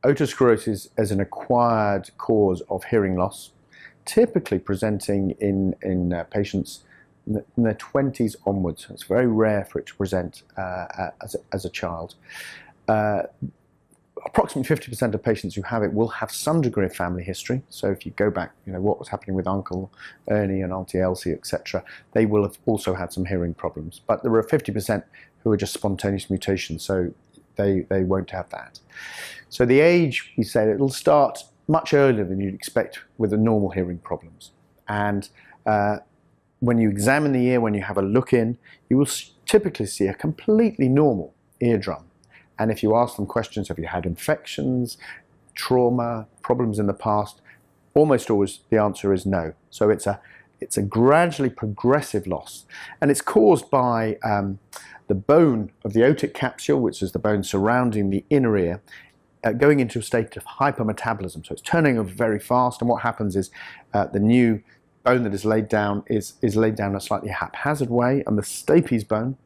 Otosclerosis is an acquired cause of hearing loss, typically presenting in patients in their 20s onwards. It's very rare for it to present as a child. Approximately 50% of patients who have it will have some degree of family history. So if you go back, what was happening with Uncle Ernie and Auntie Elsie, etc., they will have also had some hearing problems. But there are 50% who are just spontaneous mutations, so they won't have that. So the age, we say, it'll start much earlier than you'd expect with the normal hearing problems. And when you examine the ear, when you have a look in, you will typically see a completely normal eardrum. And if you ask them questions, have you had infections, trauma, problems in the past, almost always the answer is no. So it's a gradually progressive loss. And it's caused by the bone of the otic capsule, which is the bone surrounding the inner ear, going into a state of hypermetabolism. So it's turning over very fast, and what happens is the new bone that is laid down is laid down in a slightly haphazard way, and the stapes bone,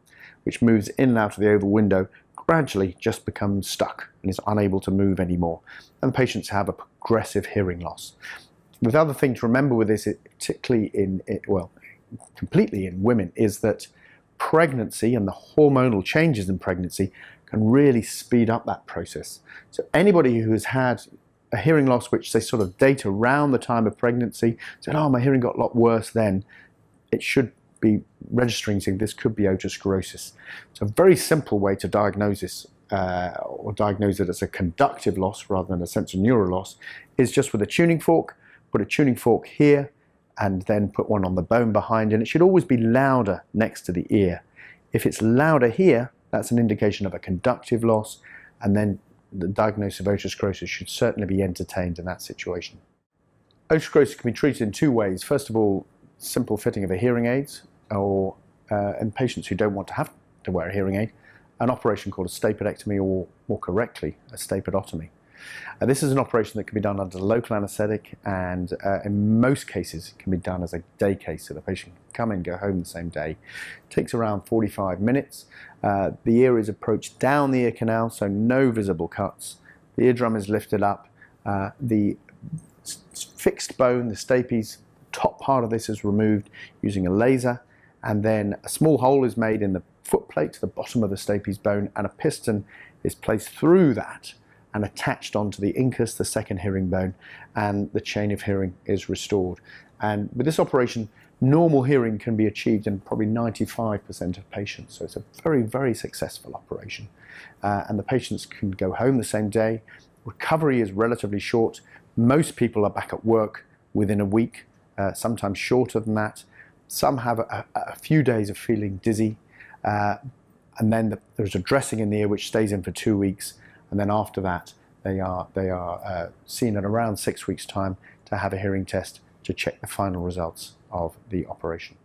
which moves in and out of the oval window, gradually just becomes stuck and is unable to move anymore. And the patients have a progressive hearing loss. The other thing to remember with this, particularly completely in women, is that pregnancy and the hormonal changes in pregnancy can really speed up that process. So anybody who has had a hearing loss which they sort of date around the time of pregnancy, said, oh, my hearing got a lot worse then, it should be registering saying this could be otosclerosis. So a very simple way to diagnose this, or diagnose it as a conductive loss rather than a sensorineural loss, is just with a tuning fork. Put a tuning fork here and then put one on the bone behind, and it should always be louder next to the ear. If it's louder here, that's an indication of a conductive loss, and then the diagnosis of otosclerosis should certainly be entertained in that situation. Otosclerosis can be treated in two ways. First of all, simple fitting of a hearing aids, or in patients who don't want to have to wear a hearing aid, an operation called a stapedectomy, or more correctly, a stapedectomy. This is an operation that can be done under local anaesthetic, and in most cases it can be done as a day case, so the patient can come in, go home the same day. It takes around 45 minutes. The ear is approached down the ear canal, so no visible cuts. The eardrum is lifted up. The fixed bone, the stapes, top part of this is removed using a laser, and then a small hole is made in the foot plate to the bottom of the stapes bone, and a piston is placed through that and attached onto the incus, the second hearing bone, and the chain of hearing is restored. And with this operation, normal hearing can be achieved in probably 95% of patients. So it's a very, very successful operation. And the patients can go home the same day. Recovery is relatively short. Most people are back at work within a week, sometimes shorter than that. Some have a few days of feeling dizzy, and then there's a dressing in the ear which stays in for 2 weeks, and then after that they are seen in around 6 weeks' time to have a hearing test to check the final results of the operation.